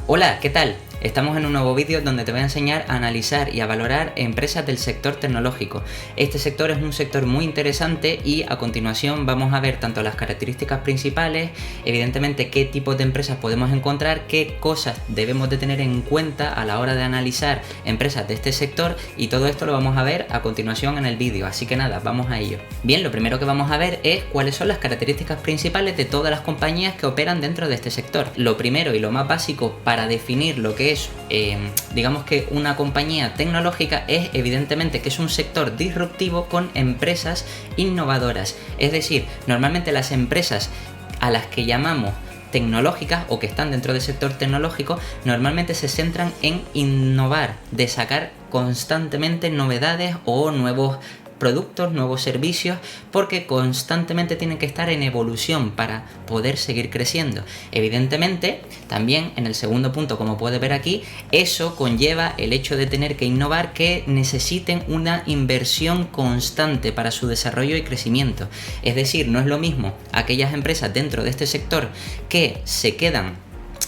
Hola, ¿qué tal? Estamos en un nuevo vídeo donde te voy a enseñar a analizar y a valorar empresas del sector tecnológico. Este sector es un sector muy interesante y a continuación vamos a ver tanto las características principales, evidentemente qué tipos de empresas podemos encontrar, qué cosas debemos de tener en cuenta a la hora de analizar empresas de este sector, y todo esto lo vamos a ver a continuación en el vídeo, así que nada, vamos a ello. Bien, lo primero que vamos a ver es cuáles son las características principales de todas las compañías que operan dentro de este sector. Lo primero y lo más básico para definir lo que es digamos que una compañía tecnológica es evidentemente que es un sector disruptivo con empresas innovadoras. Es decir, normalmente las empresas a las que llamamos tecnológicas o que están dentro del sector tecnológico normalmente se centran en innovar, de sacar constantemente novedades o nuevos productos, nuevos servicios, porque constantemente tienen que estar en evolución para poder seguir creciendo. Evidentemente, también en el segundo punto, como puedes ver aquí, eso conlleva el hecho de tener que innovar, que necesiten una inversión constante para su desarrollo y crecimiento. Es decir, no es lo mismo aquellas empresas dentro de este sector que se quedan,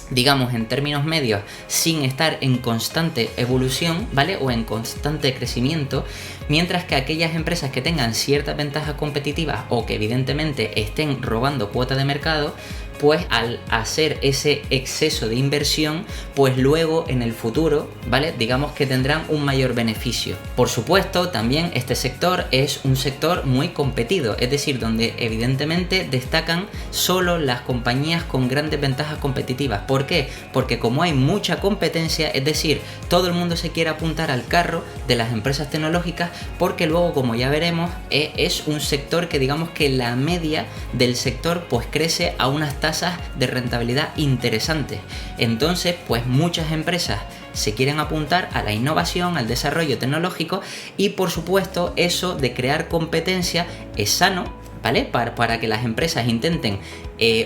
digamos en términos medios, sin estar en constante evolución, ¿vale? O en constante crecimiento, mientras que aquellas empresas que tengan ciertas ventajas competitivas o que evidentemente estén robando cuota de mercado, pues al hacer ese exceso de inversión, pues luego en el futuro, ¿vale? Digamos que tendrán un mayor beneficio. Por supuesto, también este sector es un sector muy competido, es decir, donde evidentemente destacan solo las compañías con grandes ventajas competitivas. ¿Por qué? Porque como hay mucha competencia, es decir, todo el mundo se quiere apuntar al carro de las empresas tecnológicas, porque luego, como ya veremos, es un sector que digamos que la media del sector pues crece a unas tasas de rentabilidad interesantes. Entonces, pues muchas empresas se quieren apuntar a la innovación, al desarrollo tecnológico, y por supuesto eso de crear competencia es sano, ¿vale? Para que las empresas intenten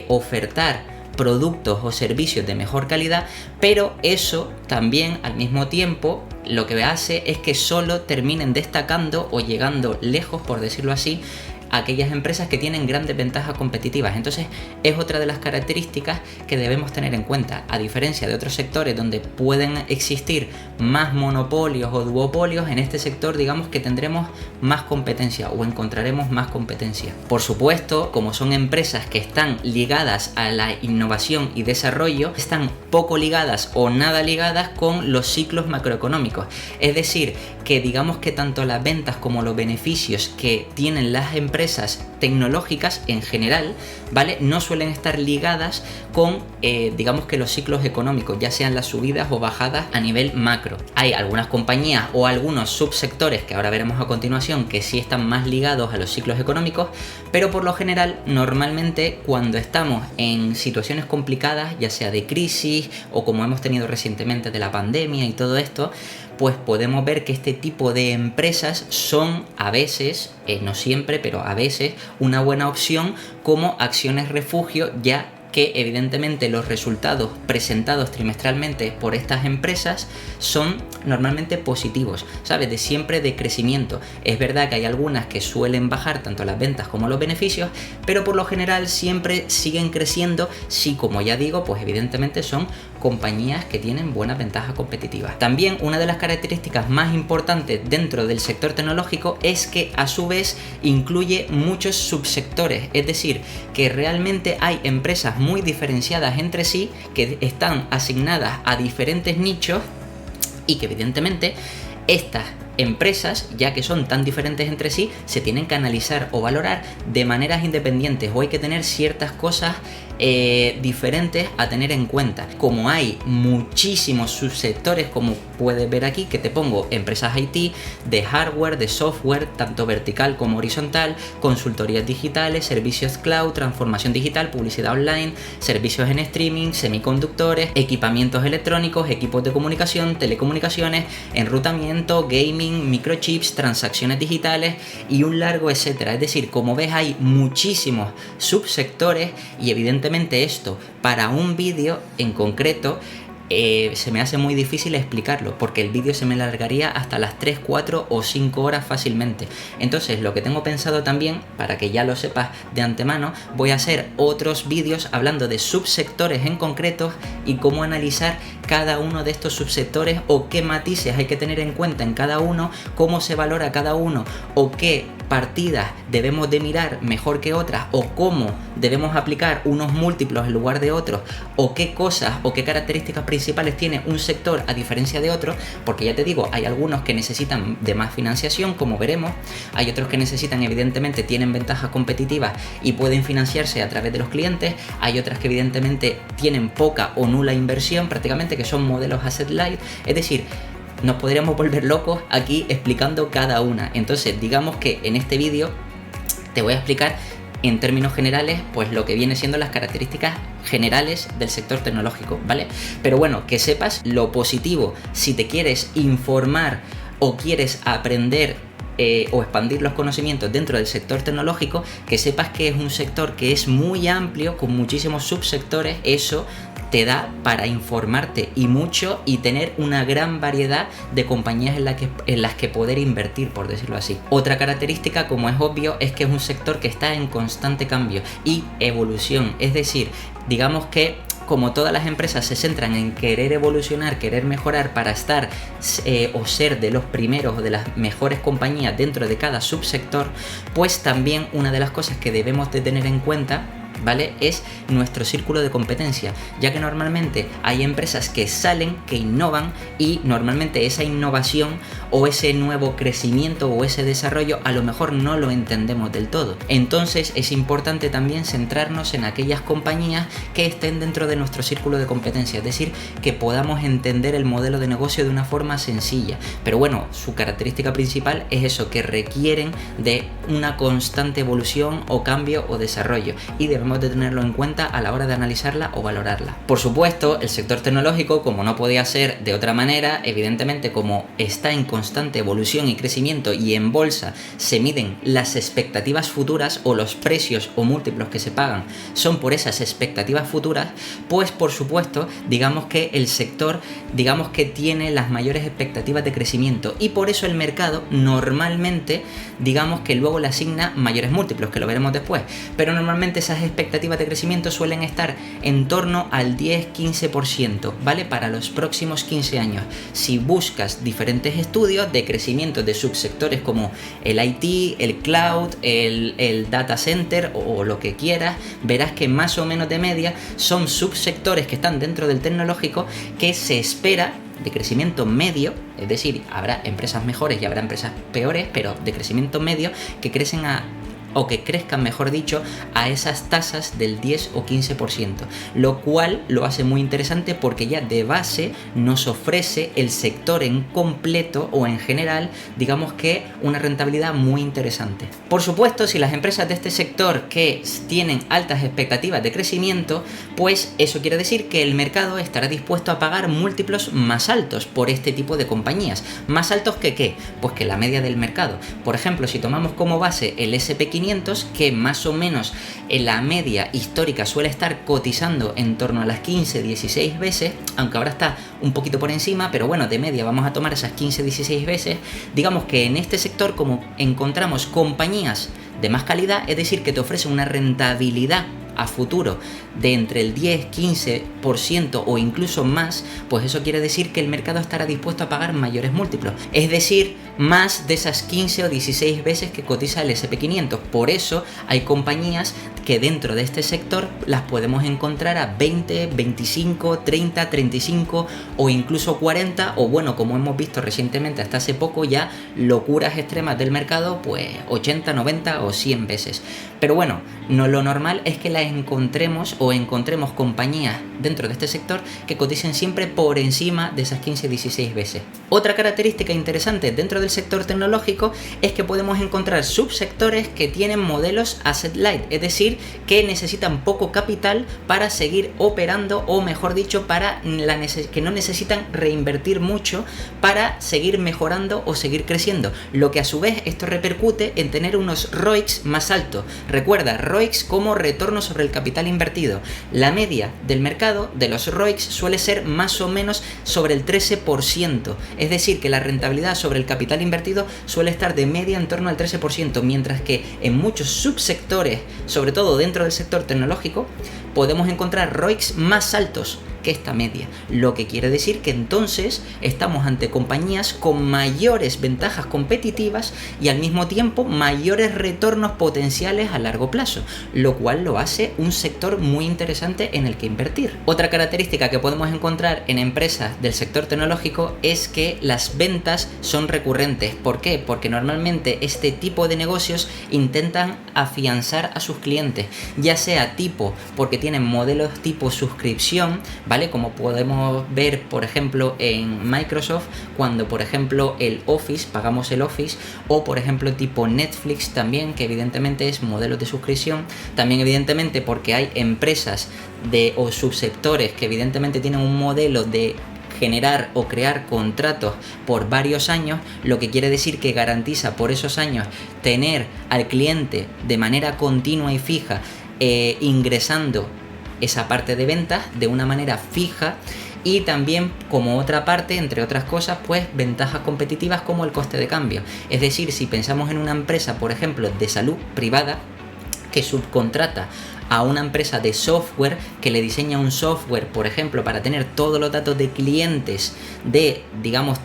ofertar productos o servicios de mejor calidad, pero eso también al mismo tiempo lo que hace es que solo terminen destacando o llegando lejos, por decirlo así, aquellas empresas que tienen grandes ventajas competitivas. Entonces es otra de las características que debemos tener en cuenta, a diferencia de otros sectores donde pueden existir más monopolios o duopolios. En este sector digamos que tendremos más competencia o encontraremos más competencia. Por supuesto, como son empresas que están ligadas a la innovación y desarrollo, están poco ligadas o nada ligadas con los ciclos macroeconómicos, es decir, que digamos que tanto las ventas como los beneficios que tienen las empresas tecnológicas en general, ¿vale? No suelen estar ligadas con, digamos que los ciclos económicos, ya sean las subidas o bajadas a nivel macro. Hay algunas compañías o algunos subsectores que ahora veremos a continuación que sí están más ligados a los ciclos económicos, pero por lo general, normalmente cuando estamos en situaciones complicadas, ya sea de crisis o como hemos tenido recientemente de la pandemia y todo esto, pues podemos ver que este tipo de empresas son a veces, no siempre, pero a veces, una buena opción como acciones refugio, ya que evidentemente los resultados presentados trimestralmente por estas empresas son normalmente positivos, ¿sabes? De siempre de crecimiento. Es verdad que hay algunas que suelen bajar tanto las ventas como los beneficios, pero por lo general siempre siguen creciendo si, como ya digo, pues evidentemente son compañías que tienen buenas ventajas competitivas. También una de las características más importantes dentro del sector tecnológico es que a su vez incluye muchos subsectores, es decir, que realmente hay empresas muy diferenciadas entre sí que están asignadas a diferentes nichos y que evidentemente estas empresas, ya que son tan diferentes entre sí, se tienen que analizar o valorar de maneras independientes, o hay que tener ciertas cosas diferentes a tener en cuenta. Como hay muchísimos subsectores, como puedes ver aquí, que te pongo empresas IT, de hardware, de software, tanto vertical como horizontal, consultorías digitales, servicios cloud, transformación digital, publicidad online, servicios en streaming, semiconductores, equipamientos electrónicos, equipos de comunicación, telecomunicaciones, enrutamiento, gaming, microchips, transacciones digitales y un largo etcétera. Es decir, como ves, hay muchísimos subsectores y evidentemente esto para un vídeo en concreto se me hace muy difícil explicarlo, porque el vídeo se me alargaría hasta las 3, 4 o 5 horas fácilmente. Entonces lo que tengo pensado también, para que ya lo sepas de antemano, voy a hacer otros vídeos hablando de subsectores en concreto y cómo analizar cada uno de estos subsectores, o qué matices hay que tener en cuenta en cada uno, cómo se valora cada uno, o qué partidas debemos de mirar mejor que otras, o cómo debemos aplicar unos múltiplos en lugar de otros, o qué cosas o qué características principales tiene un sector a diferencia de otros, porque ya te digo, hay algunos que necesitan de más financiación, como veremos, hay otros que necesitan, evidentemente tienen ventajas competitivas y pueden financiarse a través de los clientes, hay otras que evidentemente tienen poca o nula inversión prácticamente, que son modelos asset light, es decir, nos podríamos volver locos aquí explicando cada una. Entonces digamos que en este vídeo te voy a explicar en términos generales pues lo que viene siendo las características generales del sector tecnológico, ¿vale? Pero bueno, que sepas lo positivo si te quieres informar o quieres aprender o expandir los conocimientos dentro del sector tecnológico, que sepas que es un sector que es muy amplio, con muchísimos subsectores. Eso te da para informarte y mucho, y tener una gran variedad de compañías en las que poder invertir, por decirlo así. Otra característica, como es obvio, es que es un sector que está en constante cambio y evolución, es decir, digamos que como todas las empresas se centran en querer evolucionar, querer mejorar para estar o ser de los primeros o de las mejores compañías dentro de cada subsector, pues también una de las cosas que debemos de tener en cuenta, ¿vale?, es nuestro círculo de competencia, ya que normalmente hay empresas que salen, que innovan, y normalmente esa innovación o ese nuevo crecimiento o ese desarrollo a lo mejor no lo entendemos del todo. Entonces es importante también centrarnos en aquellas compañías que estén dentro de nuestro círculo de competencia, es decir, que podamos entender el modelo de negocio de una forma sencilla. Pero bueno, su característica principal es eso, que requieren de una constante evolución o cambio o desarrollo, y debemos de tenerlo en cuenta a la hora de analizarla o valorarla. Por supuesto, el sector tecnológico, como no podía ser de otra manera, evidentemente como está en constante evolución y crecimiento, y en bolsa se miden las expectativas futuras, o los precios o múltiplos que se pagan son por esas expectativas futuras, pues por supuesto, digamos que el sector, digamos que tiene las mayores expectativas de crecimiento, y por eso el mercado normalmente, digamos que luego le asigna mayores múltiplos, que lo veremos después, pero normalmente esas expectativas de crecimiento suelen estar en torno al 10-15%, ¿vale?, para los próximos 15 años. Si buscas diferentes estudios de crecimiento de subsectores como el IT, el cloud, el data center o lo que quieras, verás que más o menos de media son subsectores que están dentro del tecnológico que se espera de crecimiento medio, es decir, habrá empresas mejores y habrá empresas peores, pero de crecimiento medio, que crecen o que crezcan, mejor dicho, a esas tasas del 10 o 15%, lo cual lo hace muy interesante, porque ya de base nos ofrece el sector en completo o en general, digamos que una rentabilidad muy interesante. Por supuesto, si las empresas de este sector que tienen altas expectativas de crecimiento, pues eso quiere decir que el mercado estará dispuesto a pagar múltiplos más altos por este tipo de compañías. ¿Más altos que qué? Pues que la media del mercado. Por ejemplo, si tomamos como base el S&P 500, que más o menos en la media histórica suele estar cotizando en torno a las 15-16 veces, aunque ahora está un poquito por encima, pero bueno, de media vamos a tomar esas 15-16 veces. Digamos que en este sector, como encontramos compañías de más calidad, es decir, que te ofrecen una rentabilidad a futuro de entre el 10-15% o incluso más, pues eso quiere decir que el mercado estará dispuesto a pagar mayores múltiplos, es decir, más de esas 15 o 16 veces que cotiza el S&P 500. Por eso hay compañías que dentro de este sector las podemos encontrar a 20, 25, 30, 35 o incluso 40, o bueno, como hemos visto recientemente hasta hace poco, ya locuras extremas del mercado, pues 80, 90 o 100 veces. Pero bueno, no, lo normal es que las encontremos compañías dentro de este sector que coticen siempre por encima de esas 15-16 veces. Otra característica interesante dentro del del sector tecnológico es que podemos encontrar subsectores que tienen modelos asset light, es decir, que necesitan poco capital para seguir operando, o mejor dicho, que no necesitan reinvertir mucho para seguir mejorando o seguir creciendo, lo que a su vez esto repercute en tener unos ROICs más altos. Recuerda, ROICs como retorno sobre el capital invertido. La media del mercado de los ROICs suele ser más o menos sobre el 13%, es decir, que la rentabilidad sobre el capital invertido suele estar de media en torno al 13%, mientras que en muchos subsectores, sobre todo dentro del sector tecnológico, podemos encontrar ROICs más altos que esta media, lo que quiere decir que entonces estamos ante compañías con mayores ventajas competitivas y al mismo tiempo mayores retornos potenciales a largo plazo, lo cual lo hace un sector muy interesante en el que invertir. Otra característica que podemos encontrar en empresas del sector tecnológico es que las ventas son recurrentes. ¿Por qué? Porque normalmente este tipo de negocios intentan afianzar a sus clientes, ya sea porque tienen modelos tipo suscripción, ¿vale? Como podemos ver, por ejemplo, en Microsoft, cuando, por ejemplo, pagamos el Office, o, por ejemplo, tipo Netflix también, que evidentemente es modelos de suscripción. También, evidentemente, porque hay empresas o subsectores que evidentemente tienen un modelo de generar o crear contratos por varios años, lo que quiere decir que garantiza por esos años tener al cliente de manera continua y fija, ingresando esa parte de ventas de una manera fija, y también como otra parte, entre otras cosas, pues ventajas competitivas como el coste de cambio. Es decir, si pensamos en una empresa, por ejemplo, de salud privada que subcontrata a una empresa de software que le diseña un software, por ejemplo, para tener todos los datos de clientes,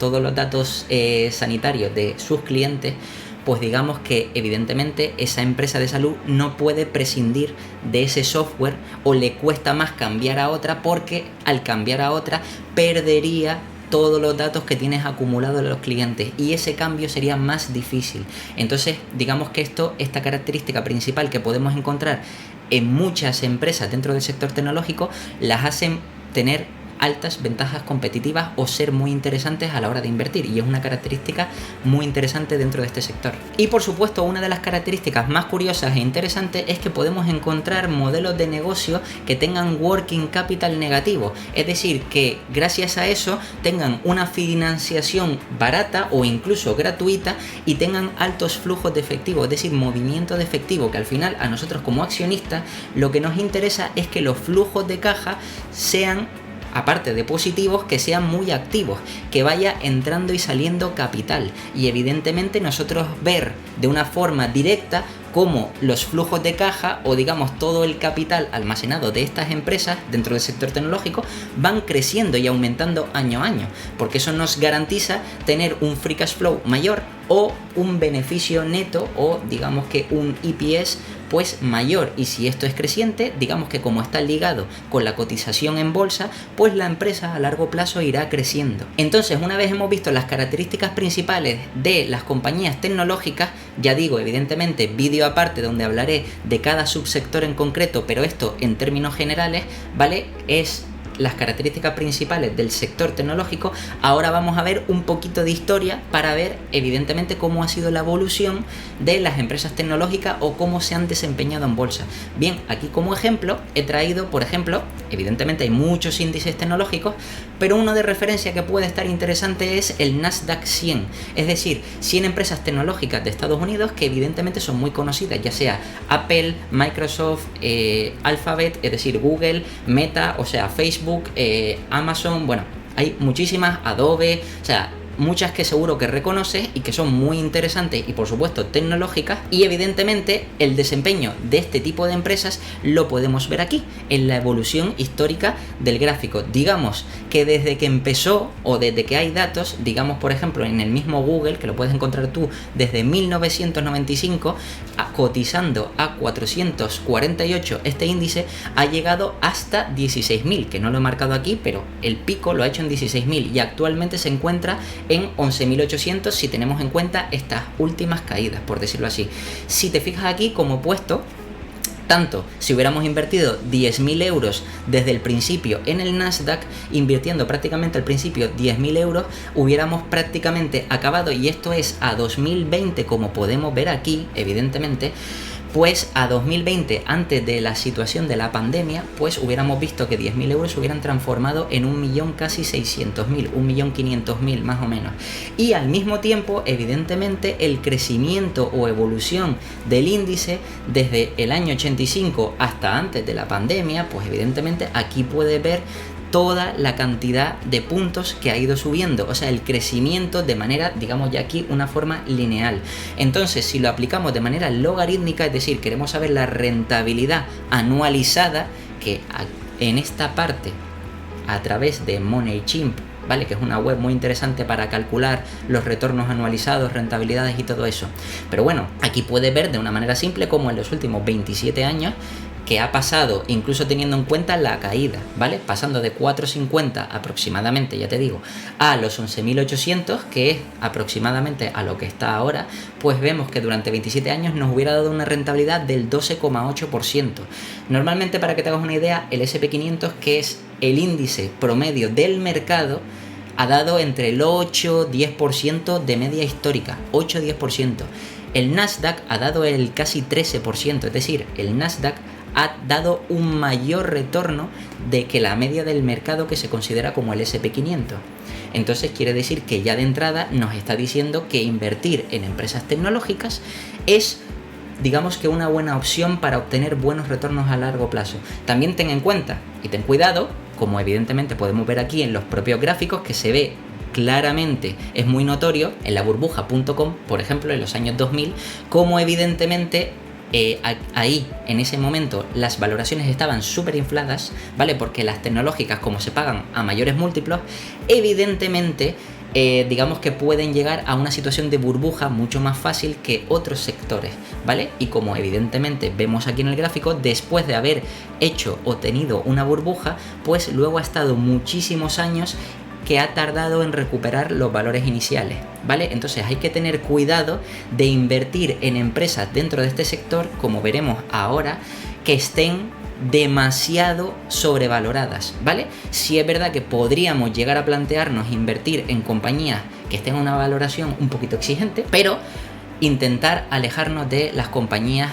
todos los datos sanitarios de sus clientes, pues digamos que evidentemente esa empresa de salud no puede prescindir de ese software, o le cuesta más cambiar a otra, porque al cambiar a otra perdería todos los datos que tienes acumulados de los clientes, y ese cambio sería más difícil. Entonces, digamos que esta característica principal que podemos encontrar en muchas empresas dentro del sector tecnológico, las hacen tener altas ventajas competitivas o ser muy interesantes a la hora de invertir, y es una característica muy interesante dentro de este sector. Y por supuesto, una de las características más curiosas e interesantes es que podemos encontrar modelos de negocio que tengan working capital negativo, es decir, que gracias a eso tengan una financiación barata o incluso gratuita y tengan altos flujos de efectivo, es decir, movimiento de efectivo, que al final a nosotros como accionistas lo que nos interesa es que los flujos de caja sean, aparte de positivos, que sean muy activos, que vaya entrando y saliendo capital, y evidentemente nosotros ver de una forma directa cómo los flujos de caja, o digamos todo el capital almacenado de estas empresas dentro del sector tecnológico, van creciendo y aumentando año a año, porque eso nos garantiza tener un free cash flow mayor o un beneficio neto, o digamos que un EPS pues mayor. Y si esto es creciente, digamos que como está ligado con la cotización en bolsa, pues la empresa a largo plazo irá creciendo. Entonces, una vez hemos visto las características principales de las compañías tecnológicas, ya digo, evidentemente vídeo aparte donde hablaré de cada subsector en concreto, pero esto en términos generales, ¿vale? Es las características principales del sector tecnológico. Ahora vamos a ver un poquito de historia para ver evidentemente cómo ha sido la evolución de las empresas tecnológicas o cómo se han desempeñado en bolsa. Bien, aquí como ejemplo he traído, por ejemplo, evidentemente hay muchos índices tecnológicos, pero uno de referencia que puede estar interesante es el Nasdaq 100, es decir, 100 empresas tecnológicas de Estados Unidos que evidentemente son muy conocidas, ya sea Apple, Microsoft, Alphabet, es decir, Google, Meta, o sea, Facebook, Amazon, bueno, hay muchísimas, Adobe, o sea, muchas que seguro que reconoces y que son muy interesantes y por supuesto tecnológicas, y evidentemente el desempeño de este tipo de empresas lo podemos ver aquí en la evolución histórica del gráfico. Digamos que desde que empezó o desde que hay datos, digamos por ejemplo en el mismo Google, que lo puedes encontrar tú desde 1995, cotizando a 448, este índice ha llegado hasta 16.000, que no lo he marcado aquí, pero el pico lo ha hecho en 16.000 y actualmente se encuentra en 11.800 si tenemos en cuenta estas últimas caídas, por decirlo así. Si te fijas aquí como he puesto Tanto si hubiéramos invertido 10.000 euros desde el principio en el Nasdaq, invirtiendo prácticamente al principio 10.000 euros, hubiéramos prácticamente acabado, y esto es a 2020, como podemos ver aquí, evidentemente, pues a 2020, antes de la situación de la pandemia, pues hubiéramos visto que 10.000 euros se hubieran transformado en 1.000.000 casi 600.000, 1.500.000 más o menos. Y al mismo tiempo, evidentemente, el crecimiento o evolución del índice desde el año 85 hasta antes de la pandemia, pues evidentemente aquí puede ver toda la cantidad de puntos que ha ido subiendo, o sea, el crecimiento de manera, digamos ya aquí, una forma lineal. Entonces, si lo aplicamos de manera logarítmica, es decir, queremos saber la rentabilidad anualizada, que en esta parte, a través de MoneyChimp, ¿vale? Que es una web muy interesante para calcular los retornos anualizados, rentabilidades y todo eso. Pero bueno, aquí puedes ver de una manera simple cómo en los últimos 27 años que ha pasado, incluso teniendo en cuenta la caída, ¿vale? Pasando de 4,50 aproximadamente, ya te digo, a los 11.800, que es aproximadamente a lo que está ahora, pues vemos que durante 27 años nos hubiera dado una rentabilidad del 12,8%. Normalmente, para que te hagas una idea, el SP500, que es el índice promedio del mercado, ha dado entre el 8-10% de media histórica, 8-10%. El Nasdaq ha dado el casi 13%, es decir, el Nasdaq ha dado un mayor retorno de que la media del mercado que se considera como el SP500. Entonces quiere decir que ya de entrada nos está diciendo que invertir en empresas tecnológicas es, digamos que, una buena opción para obtener buenos retornos a largo plazo. También ten en cuenta y ten cuidado, como evidentemente podemos ver aquí en los propios gráficos, que se ve claramente, es muy notorio en la burbuja.com, por ejemplo, en los años 2000, como evidentemente ahí, en ese momento, las valoraciones estaban súper infladas, ¿vale? Porque las tecnológicas, como se pagan a mayores múltiplos, evidentemente, digamos que pueden llegar a una situación de burbuja mucho más fácil que otros sectores, ¿vale? Y como evidentemente vemos aquí en el gráfico, después de haber hecho o tenido una burbuja, pues luego ha estado muchísimos años que ha tardado en recuperar los valores iniciales, ¿vale? Entonces hay que tener cuidado de invertir en empresas dentro de este sector, como veremos ahora, que estén demasiado sobrevaloradas, ¿vale? Sí es verdad que podríamos llegar a plantearnos invertir en compañías que estén en una valoración un poquito exigente, pero intentar alejarnos de las compañías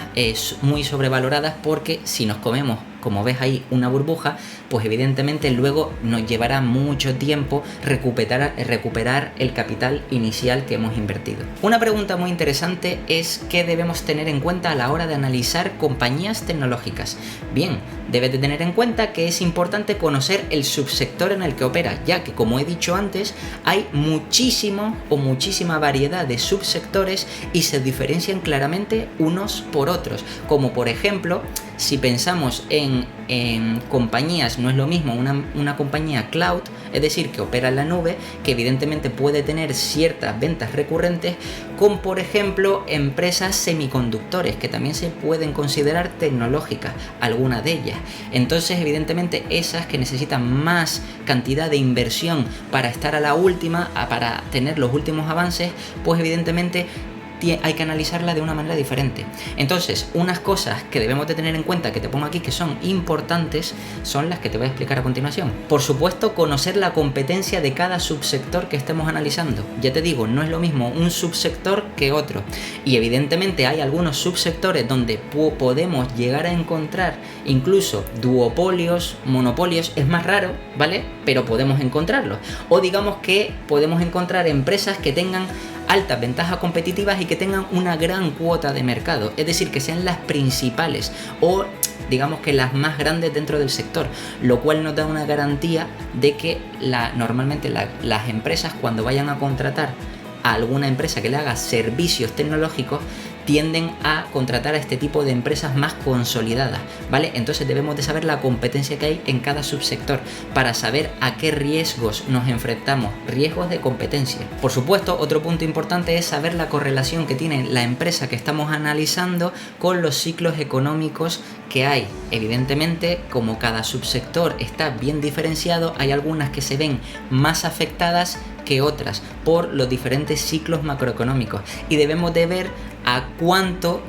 muy sobrevaloradas, porque si nos comemos, como ves ahí, una burbuja, pues evidentemente luego nos llevará mucho tiempo recuperar el capital inicial que hemos invertido. Una pregunta muy interesante es qué debemos tener en cuenta a la hora de analizar compañías tecnológicas. Bien, debes de tener en cuenta que es importante conocer el subsector en el que opera, ya que, como he dicho antes, hay muchísima variedad de subsectores y se diferencian claramente unos por otros, como por ejemplo, si pensamos en compañías, no es lo mismo una compañía cloud, es decir, que opera en la nube, que evidentemente puede tener ciertas ventas recurrentes, con por ejemplo empresas semiconductores, que también se pueden considerar tecnológicas, algunas de ellas. Entonces evidentemente esas que necesitan más cantidad de inversión para estar a la última, para tener los últimos avances, pues evidentemente hay que analizarla de una manera diferente. Entonces, unas cosas que debemos de tener en cuenta, que te pongo aquí, que son importantes, son las que te voy a explicar a continuación. Por supuesto, conocer la competencia de cada subsector que estemos analizando. Ya te digo, no es lo mismo un subsector que otro. Y evidentemente hay algunos subsectores donde podemos llegar a encontrar incluso duopolios, monopolios. Es más raro, ¿vale? Pero podemos encontrarlos. O digamos que podemos encontrar empresas que tengan altas ventajas competitivas y que tengan una gran cuota de mercado, es decir, que sean las principales o digamos que las más grandes dentro del sector, lo cual nos da una garantía de que normalmente las empresas, cuando vayan a contratar a alguna empresa que le haga servicios tecnológicos, tienden a contratar a este tipo de empresas más consolidadas, ¿vale? Entonces debemos de saber la competencia que hay en cada subsector para saber a qué riesgos nos enfrentamos, riesgos de competencia. Por supuesto, otro punto importante es saber la correlación que tiene la empresa que estamos analizando con los ciclos económicos que hay, evidentemente, como cada subsector está bien diferenciado, hay algunas que se ven más afectadas que otras por los diferentes ciclos macroeconómicos, y debemos de ver a cuánto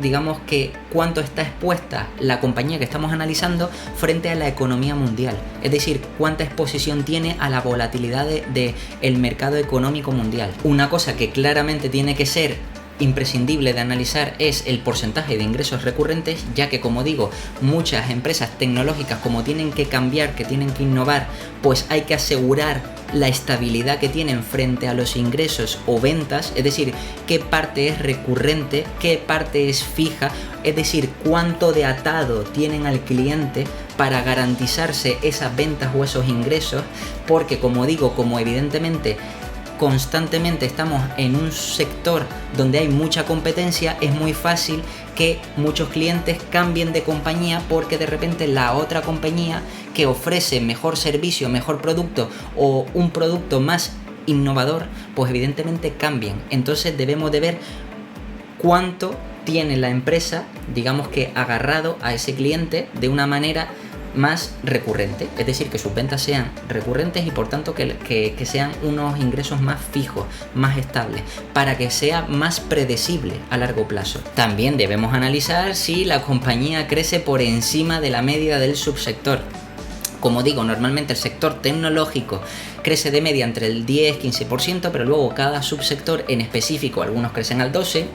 está expuesta la compañía que estamos analizando frente a la economía mundial, es decir, cuánta exposición tiene a la volatilidad del mercado económico mundial. Una cosa que claramente tiene que ser imprescindible de analizar es el porcentaje de ingresos recurrentes, ya que, como digo, muchas empresas tecnológicas, como tienen que cambiar, que tienen que innovar, pues hay que asegurar la estabilidad que tienen frente a los ingresos o ventas, es decir, qué parte es recurrente, qué parte es fija, es decir, cuánto de atado tienen al cliente para garantizarse esas ventas o esos ingresos, porque, como digo, como evidentemente constantemente estamos en un sector donde hay mucha competencia, es muy fácil que muchos clientes cambien de compañía porque de repente la otra compañía que ofrece mejor servicio, mejor producto o un producto más innovador, pues evidentemente cambian. Entonces debemos de ver cuánto tiene la empresa, digamos que agarrado a ese cliente de una manera más recurrente, es decir, que sus ventas sean recurrentes y por tanto que sean unos ingresos más fijos, más estables, para que sea más predecible a largo plazo. También debemos analizar si la compañía crece por encima de la media del subsector. Como digo, normalmente el sector tecnológico crece de media entre el 10-15%, pero luego cada subsector en específico, algunos crecen al 12%,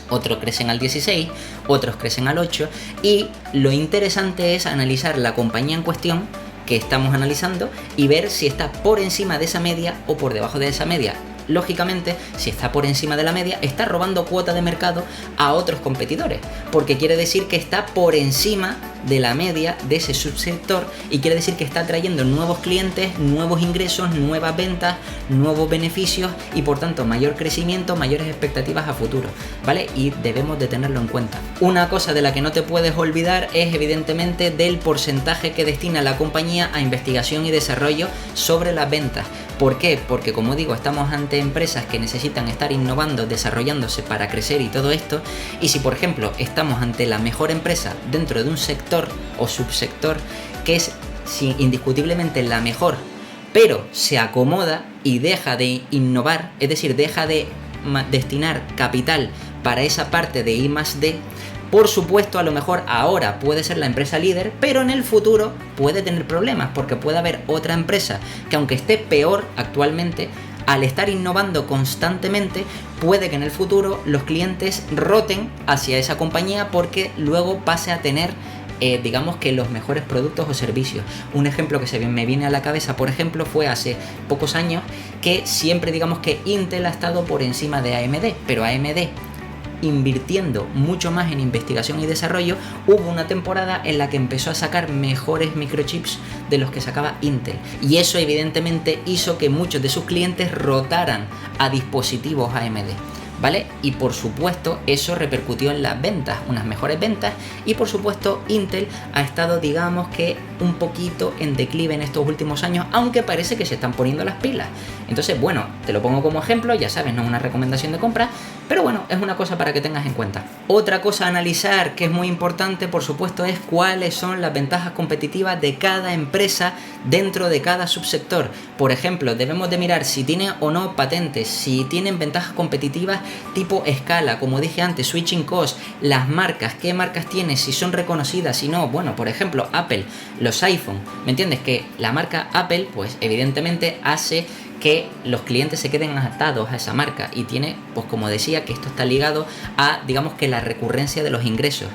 otros crecen al 16%, otros crecen al 8%, y lo interesante es analizar la compañía en cuestión que estamos analizando y ver si está por encima de esa media o por debajo de esa media. Lógicamente, si está por encima de la media, está robando cuota de mercado a otros competidores, porque quiere decir que está por encima de la media de ese subsector y quiere decir que está trayendo nuevos clientes, nuevos ingresos, nuevas ventas, nuevos beneficios y por tanto mayor crecimiento, mayores expectativas a futuro, ¿vale? Y debemos de tenerlo en cuenta. Una cosa de la que no te puedes olvidar es evidentemente del porcentaje que destina la compañía a investigación y desarrollo sobre las ventas. ¿Por qué? Porque, como digo, estamos ante empresas que necesitan estar innovando, desarrollándose para crecer y todo esto, y si por ejemplo estamos ante la mejor empresa dentro de un sector o subsector que es indiscutiblemente la mejor, pero se acomoda y deja de innovar, es decir, deja de destinar capital para esa parte de I+D, por supuesto, a lo mejor ahora puede ser la empresa líder, pero en el futuro puede tener problemas porque puede haber otra empresa que, aunque esté peor actualmente, al estar innovando constantemente, puede que en el futuro los clientes roten hacia esa compañía porque luego pase a tener digamos que los mejores productos o servicios. Un ejemplo que me viene a la cabeza, por ejemplo, fue hace pocos años que siempre digamos que Intel ha estado por encima de AMD, pero AMD, invirtiendo mucho más en investigación y desarrollo, hubo una temporada en la que empezó a sacar mejores microchips de los que sacaba Intel, y eso evidentemente hizo que muchos de sus clientes rotaran a dispositivos AMD, ¿vale? Y por supuesto eso repercutió en las ventas, unas mejores ventas, y por supuesto Intel ha estado digamos que un poquito en declive en estos últimos años, aunque parece que se están poniendo las pilas. Entonces, bueno, te lo pongo como ejemplo, ya sabes, no es una recomendación de compra, pero bueno, es una cosa para que tengas en cuenta. Otra cosa a analizar que es muy importante, por supuesto, es cuáles son las ventajas competitivas de cada empresa dentro de cada subsector. Por ejemplo, debemos de mirar si tienen o no patentes, si tienen ventajas competitivas tipo escala, como dije antes, switching cost, las marcas, qué marcas tiene, si son reconocidas, si no. Bueno, por ejemplo, Apple, los iPhone, ¿me entiendes? Que la marca Apple, pues evidentemente hace que los clientes se queden atados a esa marca y tiene, pues como decía, que esto está ligado a, digamos que la recurrencia de los ingresos.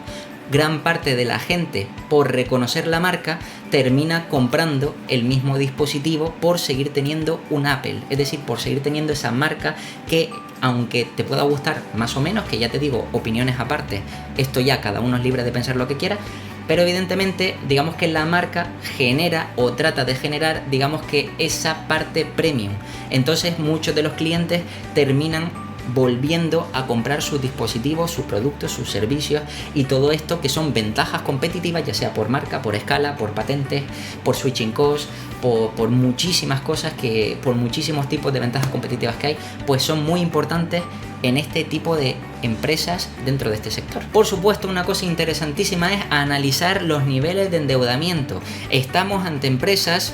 Gran parte de la gente, por reconocer la marca, termina comprando el mismo dispositivo por seguir teniendo un Apple, es decir, por seguir teniendo esa marca que, aunque te pueda gustar más o menos, que ya te digo, opiniones aparte, esto ya cada uno es libre de pensar lo que quiera, pero evidentemente digamos que la marca genera o trata de generar digamos que esa parte premium. Entonces muchos de los clientes terminan volviendo a comprar sus dispositivos, sus productos, sus servicios y todo esto que son ventajas competitivas, ya sea por marca, por escala, por patentes, por switching costs, por muchísimas cosas, por muchísimos tipos de ventajas competitivas que hay, pues son muy importantes en este tipo de empresas dentro de este sector. Por supuesto, una cosa interesantísima es analizar los niveles de endeudamiento. Estamos ante empresas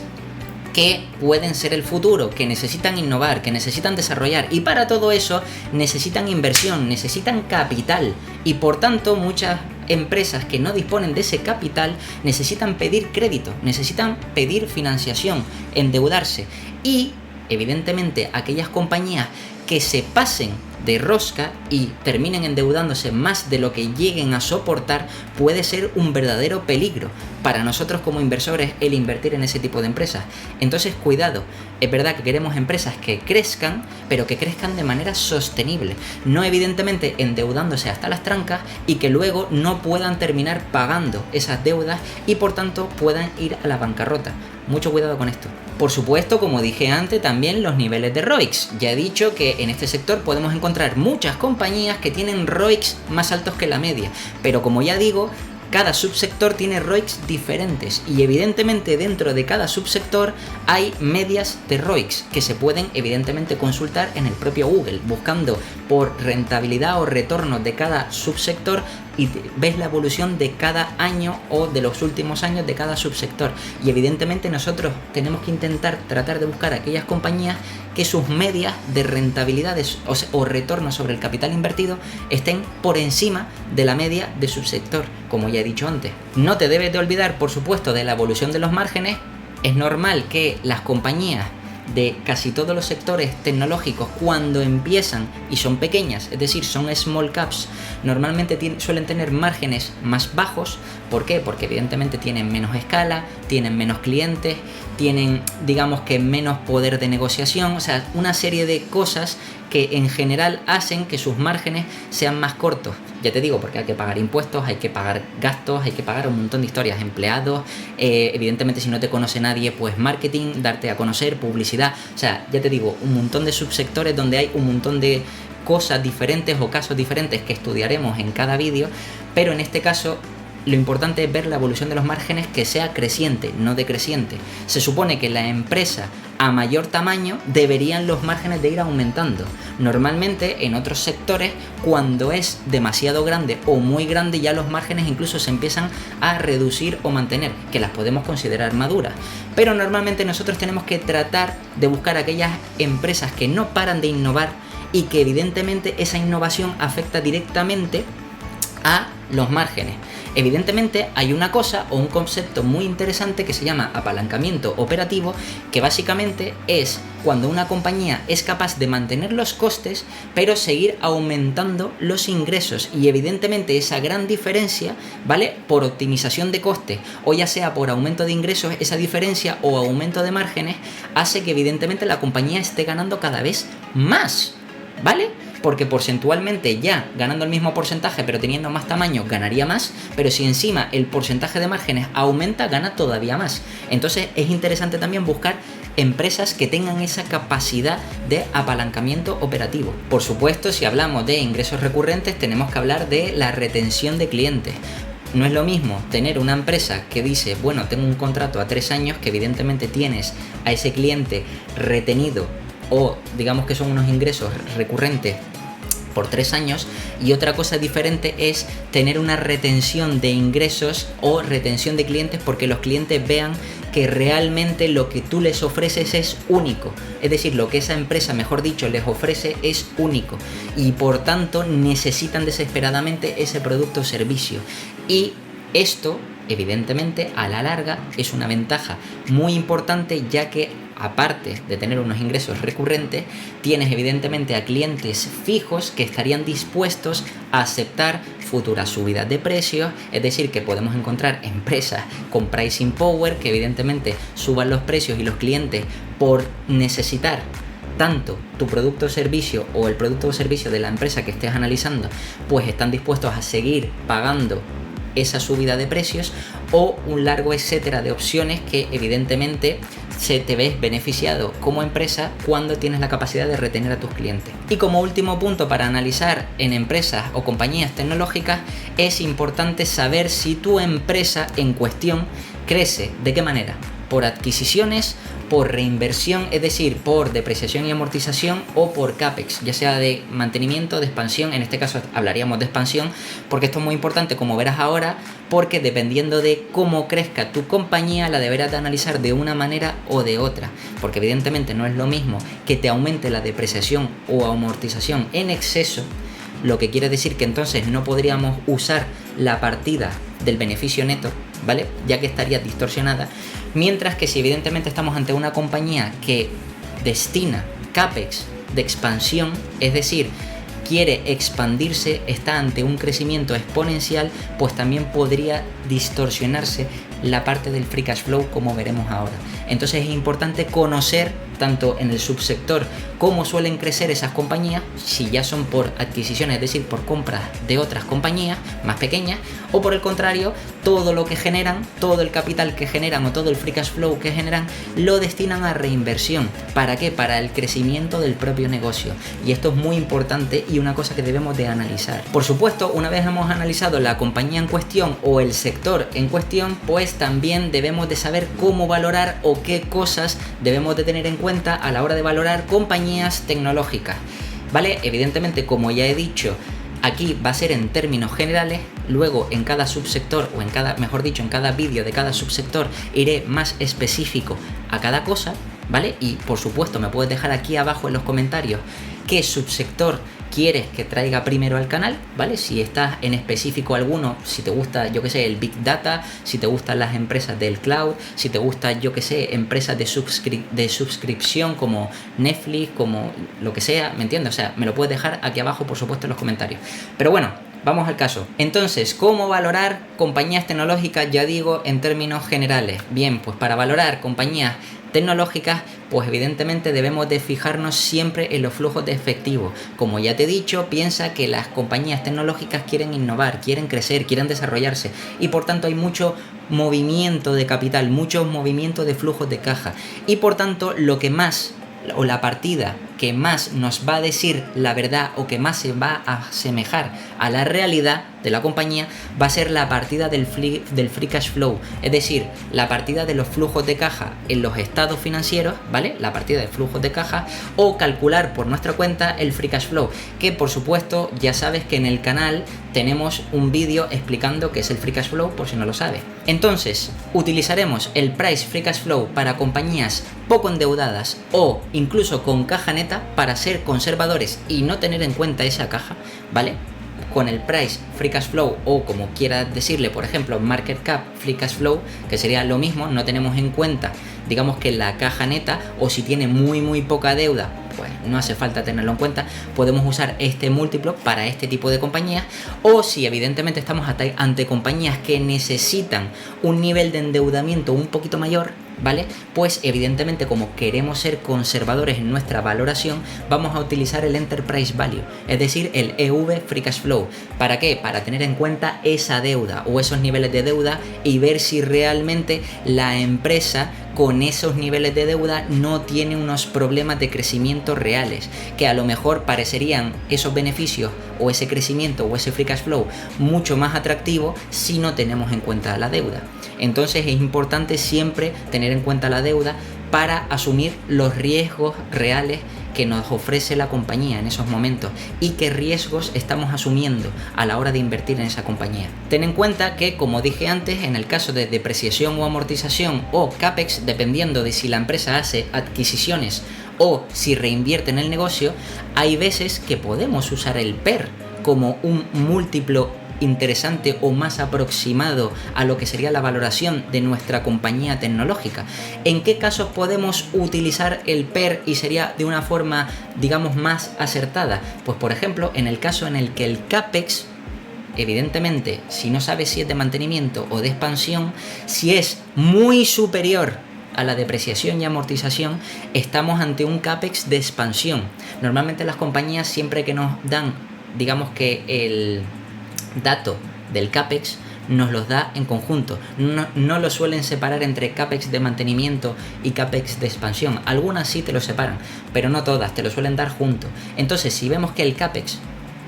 que pueden ser el futuro, que necesitan innovar, que necesitan desarrollar, y para todo eso necesitan inversión, necesitan capital, y por tanto muchas empresas que no disponen de ese capital necesitan pedir crédito, necesitan pedir financiación, endeudarse, y evidentemente aquellas compañías que se pasen de rosca y terminen endeudándose más de lo que lleguen a soportar, puede ser un verdadero peligro para nosotros como inversores el invertir en ese tipo de empresas. Entonces, cuidado, es verdad que queremos empresas que crezcan, pero que crezcan de manera sostenible, no evidentemente endeudándose hasta las trancas y que luego no puedan terminar pagando esas deudas y por tanto puedan ir a la bancarrota. Mucho cuidado con esto. Por supuesto, como dije antes, también los niveles de ROICs. Ya he dicho que en este sector podemos encontrar muchas compañías que tienen ROICs más altos que la media, pero como ya digo, cada subsector tiene ROICs diferentes y evidentemente dentro de cada subsector hay medias de ROICs que se pueden evidentemente consultar en el propio Google, buscando por rentabilidad o retorno de cada subsector y ves la evolución de cada año o de los últimos años de cada subsector. Y evidentemente nosotros tenemos que intentar tratar de buscar aquellas compañías que sus medias de rentabilidades o retorno sobre el capital invertido estén por encima de la media de subsector, como ya he dicho antes. No te debes de olvidar, por supuesto, de la evolución de los márgenes. Es normal que las compañías de casi todos los sectores tecnológicos, cuando empiezan y son pequeñas, es decir, son small caps, normalmente suelen tener márgenes más bajos. ¿Por qué? Porque evidentemente tienen menos escala, tienen menos clientes, tienen, digamos que, menos poder de negociación, o sea, una serie de cosas que en general hacen que sus márgenes sean más cortos. Ya te digo, porque hay que pagar impuestos, hay que pagar gastos, hay que pagar un montón de historias, empleados, evidentemente si no te conoce nadie, pues marketing, darte a conocer, publicidad, o sea, ya te digo, un montón de subsectores donde hay un montón de cosas diferentes o casos diferentes que estudiaremos en cada vídeo, pero en este caso lo importante es ver la evolución de los márgenes que sea creciente, no decreciente. Se supone que la empresa a mayor tamaño deberían los márgenes de ir aumentando. Normalmente en otros sectores, cuando es demasiado grande o muy grande, ya los márgenes incluso se empiezan a reducir o mantener, que las podemos considerar maduras. Pero normalmente nosotros tenemos que tratar de buscar aquellas empresas que no paran de innovar y que evidentemente esa innovación afecta directamente a los márgenes. Evidentemente hay una cosa o un concepto muy interesante que se llama apalancamiento operativo, que básicamente es cuando una compañía es capaz de mantener los costes pero seguir aumentando los ingresos, y evidentemente esa gran diferencia, ¿vale?, por optimización de costes o ya sea por aumento de ingresos, esa diferencia o aumento de márgenes hace que evidentemente la compañía esté ganando cada vez más, ¿vale? Porque porcentualmente ya ganando el mismo porcentaje pero teniendo más tamaño ganaría más, pero si encima el porcentaje de márgenes aumenta, gana todavía más. Entonces es interesante también buscar empresas que tengan esa capacidad de apalancamiento operativo. Por supuesto, si hablamos de ingresos recurrentes, tenemos que hablar de la retención de clientes. No es lo mismo tener una empresa que dice, bueno, tengo un contrato a 3 años, que evidentemente tienes a ese cliente retenido, o digamos que son unos ingresos recurrentes por 3 años, y otra cosa diferente es tener una retención de ingresos o retención de clientes porque los clientes vean que realmente lo que tú les ofreces es único, es decir, lo que esa empresa, mejor dicho, les ofrece es único y por tanto necesitan desesperadamente ese producto o servicio. Y esto, evidentemente, a la larga es una ventaja muy importante, ya que aparte de tener unos ingresos recurrentes, tienes evidentemente a clientes fijos que estarían dispuestos a aceptar futuras subidas de precios, es decir, que podemos encontrar empresas con pricing power que evidentemente suban los precios y los clientes, por necesitar tanto tu producto o servicio o el producto o servicio de la empresa que estés analizando, pues están dispuestos a seguir pagando esa subida de precios, o un largo etcétera de opciones que evidentemente se te ves beneficiado como empresa cuando tienes la capacidad de retener a tus clientes. Y como último punto para analizar en empresas o compañías tecnológicas, es importante saber si tu empresa en cuestión crece. ¿De qué manera? Por adquisiciones, por reinversión, es decir, por depreciación y amortización, o por CAPEX, ya sea de mantenimiento, de expansión. En este caso hablaríamos de expansión, porque esto es muy importante, como verás ahora, porque dependiendo de cómo crezca tu compañía, la deberás de analizar de una manera o de otra, porque evidentemente no es lo mismo que te aumente la depreciación o amortización en exceso, lo que quiere decir que entonces no podríamos usar la partida del beneficio neto, ¿vale? Ya que estaría distorsionada, mientras que si evidentemente estamos ante una compañía que destina CAPEX de expansión, es decir, quiere expandirse, está ante un crecimiento exponencial, pues también podría distorsionarse la parte del free cash flow, como veremos ahora. Entonces es importante conocer tanto en el subsector cómo suelen crecer esas compañías, si ya son por adquisiciones, es decir, por compras de otras compañías más pequeñas, o por el contrario, todo lo que generan, todo el capital que generan o todo el free cash flow que generan, lo destinan a reinversión. ¿Para qué? Para el crecimiento del propio negocio. Y esto es muy importante y una cosa que debemos de analizar. Por supuesto, una vez hemos analizado la compañía en cuestión o el sector en cuestión, pues también debemos de saber cómo valorar o qué cosas debemos de tener en cuenta a la hora de valorar compañías tecnológicas, ¿vale? Evidentemente, como ya he dicho, aquí va a ser en términos generales, luego en cada subsector o en cada vídeo de cada subsector iré más específico a cada cosa, ¿vale? Y por supuesto me puedes dejar aquí abajo en los comentarios qué subsector quieres que traiga primero al canal, ¿vale? Si estás en específico alguno, si te gusta, yo que sé, el Big Data, si te gustan las empresas del cloud, si te gusta, yo que sé, empresas de suscripción como Netflix, como lo que sea, ¿me entiendes? O sea, me lo puedes dejar aquí abajo, por supuesto, en los comentarios. Pero bueno, vamos al caso. Entonces, ¿cómo valorar compañías tecnológicas? Ya digo, en términos generales. Bien, pues para valorar compañías tecnológicas, pues evidentemente debemos de fijarnos siempre en los flujos de efectivo. Como ya te he dicho, piensa que las compañías tecnológicas quieren innovar, quieren crecer, quieren desarrollarse, y por tanto hay mucho movimiento de capital, mucho movimiento de flujos de caja, y por tanto lo que más, o la partida que más nos va a decir la verdad o que más se va a asemejar a la realidad de la compañía, va a ser la partida del free cash flow, es decir, la partida de los flujos de caja en los estados financieros, ¿vale? La partida de flujos de caja, o calcular por nuestra cuenta el free cash flow, que por supuesto ya sabes que en el canal tenemos un vídeo explicando qué es el free cash flow, por si no lo sabes. Entonces, utilizaremos el price free cash flow para compañías poco endeudadas o incluso con caja neta, para ser conservadores y no tener en cuenta esa caja, ¿vale? Con el price free cash flow, o como quieras decirle, por ejemplo, market cap free cash flow, que sería lo mismo, no tenemos en cuenta, digamos, que la caja neta, o si tiene muy poca deuda, pues no hace falta tenerlo en cuenta, podemos usar este múltiplo para este tipo de compañías. O si evidentemente estamos ante compañías que necesitan un nivel de endeudamiento un poquito mayor, ¿vale? Pues evidentemente, como queremos ser conservadores en nuestra valoración, vamos a utilizar el Enterprise Value, es decir, el EV Free Cash Flow. ¿Para qué? Para tener en cuenta esa deuda o esos niveles de deuda y ver si realmente la empresa con esos niveles de deuda no tiene unos problemas de crecimiento reales, que a lo mejor parecerían esos beneficios o ese crecimiento o ese free cash flow mucho más atractivo si no tenemos en cuenta la deuda. Entonces es importante siempre tener en cuenta la deuda para asumir los riesgos reales que nos ofrece la compañía en esos momentos y qué riesgos estamos asumiendo a la hora de invertir en esa compañía. Ten en cuenta que, como dije antes, en el caso de depreciación o amortización o CAPEX, dependiendo de si la empresa hace adquisiciones o si reinvierte en el negocio, hay veces que podemos usar el PER como un múltiplo interesante o más aproximado a lo que sería la valoración de nuestra compañía tecnológica. ¿En qué casos podemos utilizar el PER y sería de una forma, digamos, más acertada? Pues por ejemplo, en el caso en el que el CAPEX, evidentemente, si no sabes si es de mantenimiento o de expansión, si es muy superior a la depreciación y amortización, estamos ante un CAPEX de expansión. Normalmente las compañías, siempre que nos dan, digamos, que el dato del CAPEX, nos los da en conjunto, no lo suelen separar entre CAPEX de mantenimiento y CAPEX de expansión. Algunas sí te lo separan, pero no todas, te lo suelen dar junto. Entonces, si vemos que el CAPEX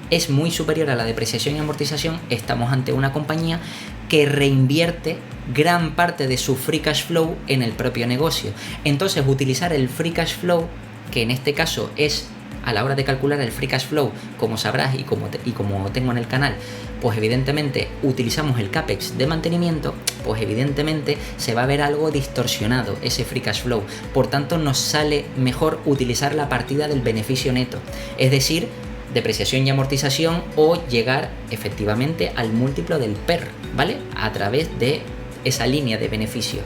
es muy superior a la depreciación y amortización, estamos ante una compañía que reinvierte gran parte de su free cash flow en el propio negocio. Entonces, utilizar el free cash flow, que en este caso es a la hora de calcular el free cash flow, como sabrás y como tengo en el canal, pues evidentemente utilizamos el CAPEX de mantenimiento, pues evidentemente se va a ver algo distorsionado ese free cash flow. Por tanto, nos sale mejor utilizar la partida del beneficio neto, es decir, depreciación y amortización, o llegar efectivamente al múltiplo del PER, ¿vale? A través de esa línea de beneficio,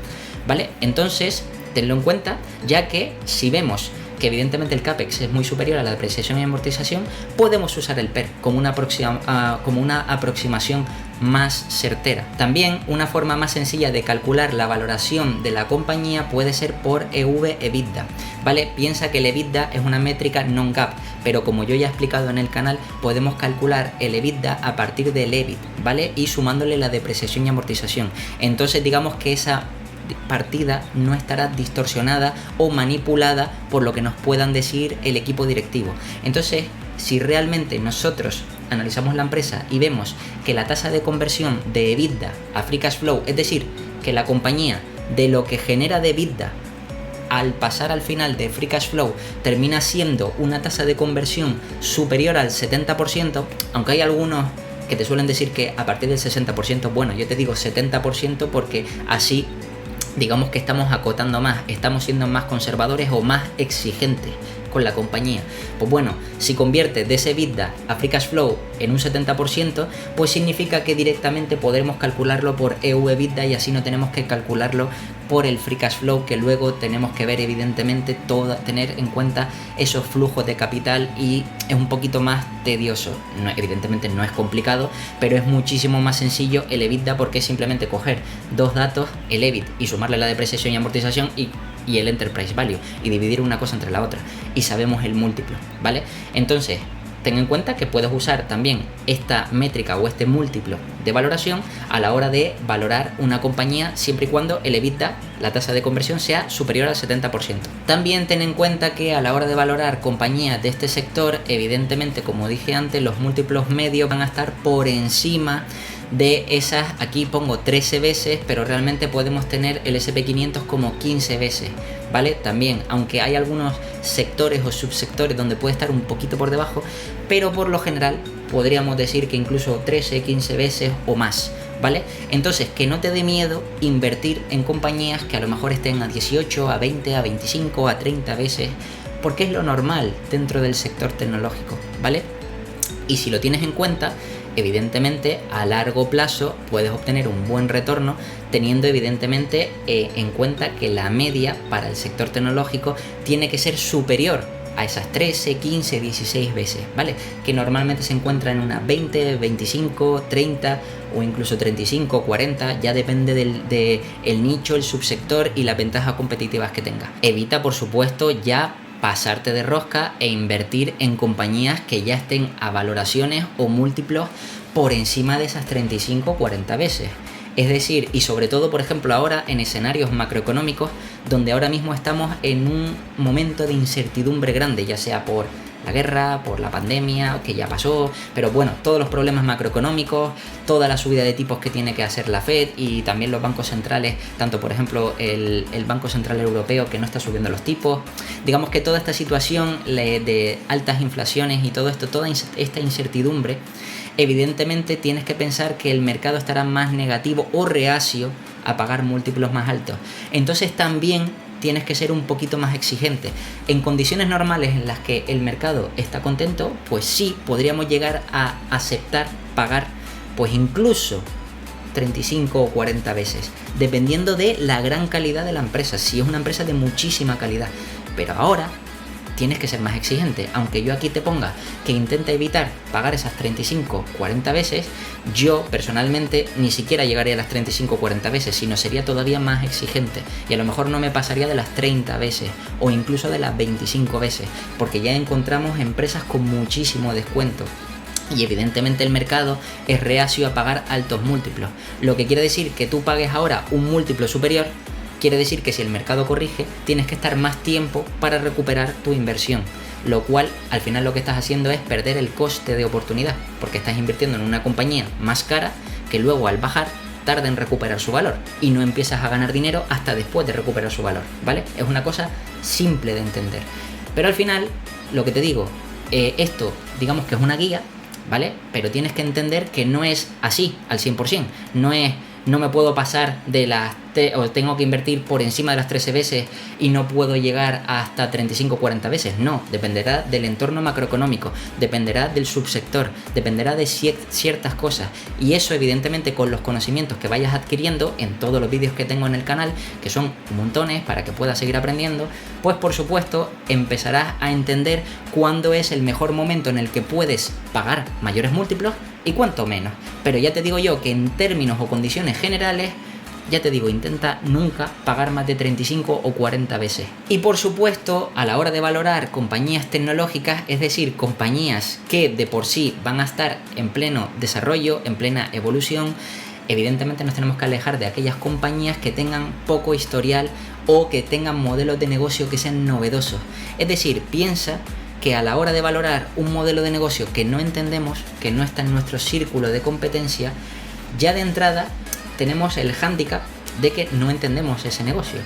¿vale? Entonces, tenlo en cuenta, ya que si vemos que evidentemente el CAPEX es muy superior a la depreciación y amortización, podemos usar el PER como una aproximación más certera. También una forma más sencilla de calcular la valoración de la compañía puede ser por EV/EBITDA, ¿vale? Piensa que el EBITDA es una métrica non-GAAP, pero como yo ya he explicado en el canal, podemos calcular el EBITDA a partir del EBIT, ¿vale? Y sumándole la depreciación y amortización. Entonces digamos que esa partida no estará distorsionada o manipulada por lo que nos puedan decir el equipo directivo. Entonces, si realmente nosotros analizamos la empresa y vemos que la tasa de conversión de EBITDA a free cash flow, es decir, que la compañía de lo que genera de EBITDA al pasar al final de free cash flow termina siendo una tasa de conversión superior al 70%, aunque hay algunos que te suelen decir que a partir del 60%, bueno, yo te digo 70% porque así digamos que estamos acotando más, estamos siendo más conservadores o más exigentes con la compañía. Pues bueno, si convierte de ese EBITDA a free cash flow en un 70%, pues significa que directamente podremos calcularlo por EV/EBITDA y así no tenemos que calcularlo por el free cash flow, que luego tenemos que ver evidentemente tener en cuenta esos flujos de capital y es un poquito más tedioso. No, evidentemente no es complicado, pero es muchísimo más sencillo el EBITDA porque es simplemente coger dos datos, el EBIT y sumarle la depreciación y amortización y el enterprise value y dividir una cosa entre la otra y sabemos el múltiplo, ¿vale? Entonces, ten en cuenta que puedes usar también esta métrica o este múltiplo de valoración a la hora de valorar una compañía siempre y cuando el EBITDA, la tasa de conversión, sea superior al 70%. También ten en cuenta que a la hora de valorar compañías de este sector, evidentemente, como dije antes, los múltiplos medios van a estar por encima de esas, aquí pongo 13 veces, pero realmente podemos tener el SP500 como 15 veces, ¿vale? También, aunque hay algunos sectores o subsectores donde puede estar un poquito por debajo, pero por lo general podríamos decir que incluso 13, 15 veces o más, ¿vale? Entonces, que no te dé miedo invertir en compañías que a lo mejor estén a 18, a 20, a 25, a 30 veces, porque es lo normal dentro del sector tecnológico, ¿vale? Y si lo tienes en cuenta, evidentemente a largo plazo puedes obtener un buen retorno teniendo evidentemente en cuenta que la media para el sector tecnológico tiene que ser superior a esas 13, 15, 16 veces, ¿vale? Que normalmente se encuentra en unas 20, 25, 30 o incluso 35, 40, ya depende del nicho, el subsector y las ventajas competitivas que tenga. Evita, por supuesto, ya pasarte de rosca e invertir en compañías que ya estén a valoraciones o múltiplos por encima de esas 35 o 40 veces. Es decir, y sobre todo, por ejemplo, ahora en escenarios macroeconómicos donde ahora mismo estamos en un momento de incertidumbre grande, ya sea por la guerra, por la pandemia, que ya pasó, pero bueno, todos los problemas macroeconómicos, toda la subida de tipos que tiene que hacer la Fed y también los bancos centrales, tanto por ejemplo el Banco Central Europeo que no está subiendo los tipos, digamos que toda esta situación de altas inflaciones y todo esto, toda esta incertidumbre, evidentemente tienes que pensar que el mercado estará más negativo o reacio a pagar múltiplos más altos. Entonces también tienes que ser un poquito más exigente. En condiciones normales en las que el mercado está contento, pues sí, podríamos llegar a aceptar pagar pues incluso 35 o 40 veces, dependiendo de la gran calidad de la empresa, si es una empresa de muchísima calidad. Pero ahora tienes que ser más exigente. Aunque yo aquí te ponga que intenta evitar pagar esas 35 o 40 veces, yo personalmente ni siquiera llegaría a las 35 o 40 veces, sino sería todavía más exigente y a lo mejor no me pasaría de las 30 veces o incluso de las 25 veces, porque ya encontramos empresas con muchísimo descuento. Y evidentemente el mercado es reacio a pagar altos múltiplos, lo que quiere decir que tú pagues ahora un múltiplo superior. Quiere decir que si el mercado corrige, tienes que estar más tiempo para recuperar tu inversión, lo cual al final lo que estás haciendo es perder el coste de oportunidad, porque estás invirtiendo en una compañía más cara que luego al bajar tarda en recuperar su valor y no empiezas a ganar dinero hasta después de recuperar su valor, ¿vale? Es una cosa simple de entender. Pero al final, lo que te digo, esto digamos que es una guía, ¿vale? Pero tienes que entender que no es así al 100%, no me puedo pasar o tengo que invertir por encima de las 13 veces y no puedo llegar hasta 35 o 40 veces. No, dependerá del entorno macroeconómico, dependerá del subsector, dependerá de ciertas cosas. Y eso evidentemente con los conocimientos que vayas adquiriendo en todos los vídeos que tengo en el canal, que son montones para que puedas seguir aprendiendo, pues por supuesto empezarás a entender cuándo es el mejor momento en el que puedes pagar mayores múltiplos y cuánto menos. Pero ya te digo yo que en términos o condiciones generales, ya te digo, intenta nunca pagar más de 35 o 40 veces. Y por supuesto, a la hora de valorar compañías tecnológicas, es decir, compañías que de por sí van a estar en pleno desarrollo, en plena evolución, evidentemente nos tenemos que alejar de aquellas compañías que tengan poco historial o que tengan modelos de negocio que sean novedosos. Es decir, piensa que a la hora de valorar un modelo de negocio que no entendemos, que no está en nuestro círculo de competencia, ya de entrada tenemos el hándicap de que no entendemos ese negocio.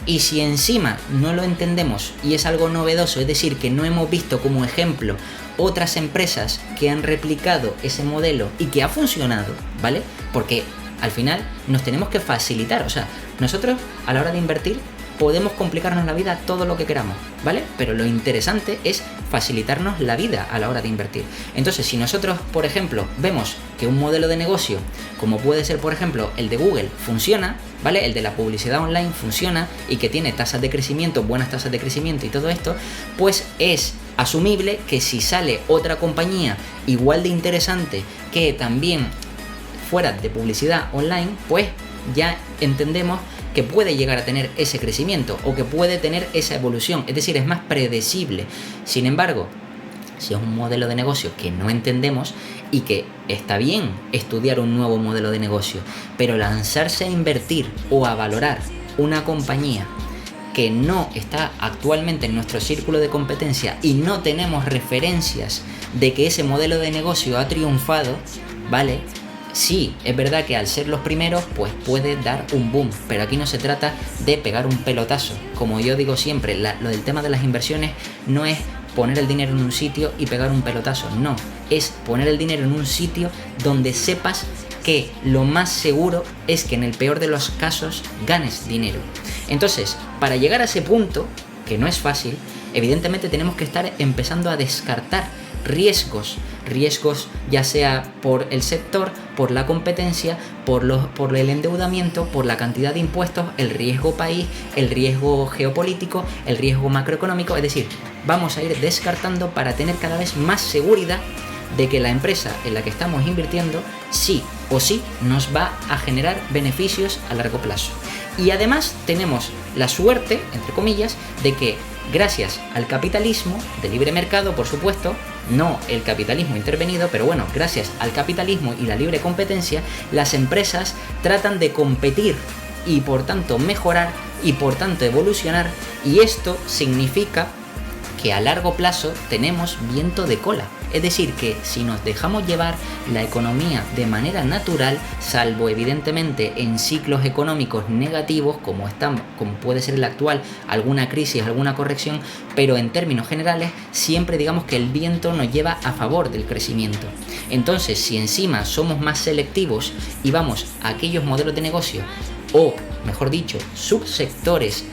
Y si encima no lo entendemos y es algo novedoso, es decir, que no hemos visto como ejemplo otras empresas que han replicado ese modelo y que ha funcionado, ¿vale? Porque al final nos tenemos que facilitar, o sea, nosotros a la hora de invertir podemos complicarnos la vida todo lo que queramos, ¿vale? Pero lo interesante es facilitarnos la vida a la hora de invertir. Entonces, si nosotros, por ejemplo, vemos que un modelo de negocio, como puede ser, por ejemplo, el de Google, funciona, ¿vale? El de la publicidad online funciona y que tiene tasas de crecimiento, buenas tasas de crecimiento y todo esto, pues es asumible que si sale otra compañía igual de interesante que también fuera de publicidad online, pues ya entendemos que puede llegar a tener ese crecimiento o que puede tener esa evolución, es decir, es más predecible. Sin embargo, si es un modelo de negocio que no entendemos y que está bien estudiar un nuevo modelo de negocio, pero lanzarse a invertir o a valorar una compañía que no está actualmente en nuestro círculo de competencia y no tenemos referencias de que ese modelo de negocio ha triunfado, ¿vale? Sí, es verdad que al ser los primeros, pues puede dar un boom, pero aquí no se trata de pegar un pelotazo. Como yo digo siempre, lo del tema de las inversiones no es poner el dinero en un sitio y pegar un pelotazo, no, es poner el dinero en un sitio donde sepas que lo más seguro es que en el peor de los casos ganes dinero. Entonces, para llegar a ese punto, que no es fácil, evidentemente tenemos que estar empezando a descartar riesgos ya sea por el sector, por la competencia, por el endeudamiento, por la cantidad de impuestos, el riesgo país, el riesgo geopolítico, el riesgo macroeconómico. Es decir, vamos a ir descartando para tener cada vez más seguridad de que la empresa en la que estamos invirtiendo sí o sí nos va a generar beneficios a largo plazo. Y además tenemos la suerte, entre comillas, de que gracias al capitalismo de libre mercado, por supuesto, no el capitalismo intervenido, pero bueno, gracias al capitalismo y la libre competencia, las empresas tratan de competir y por tanto mejorar y por tanto evolucionar, y esto significa que a largo plazo tenemos viento de cola. Es decir, que si nos dejamos llevar la economía de manera natural, salvo evidentemente en ciclos económicos negativos como puede ser el actual, alguna crisis, alguna corrección, pero en términos generales siempre digamos que el viento nos lleva a favor del crecimiento. Entonces, si encima somos más selectivos y vamos a aquellos modelos de negocio, o mejor dicho, subsectores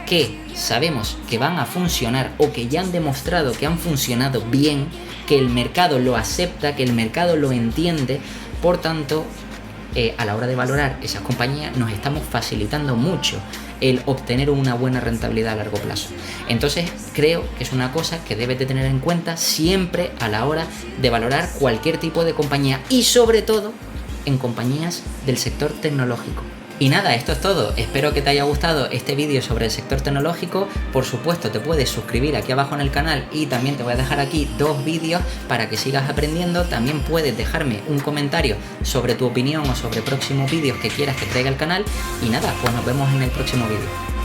que sabemos que van a funcionar o que ya han demostrado que han funcionado bien, que el mercado lo acepta, que el mercado lo entiende, por tanto, a la hora de valorar esas compañías nos estamos facilitando mucho el obtener una buena rentabilidad a largo plazo. Entonces creo que es una cosa que debes de tener en cuenta siempre a la hora de valorar cualquier tipo de compañía y sobre todo en compañías del sector tecnológico. Y nada, esto es todo. Espero que te haya gustado este vídeo sobre el sector tecnológico. Por supuesto, te puedes suscribir aquí abajo en el canal y también te voy a dejar aquí 2 vídeos para que sigas aprendiendo. También puedes dejarme un comentario sobre tu opinión o sobre próximos vídeos que quieras que traiga el canal. Y nada, pues nos vemos en el próximo vídeo.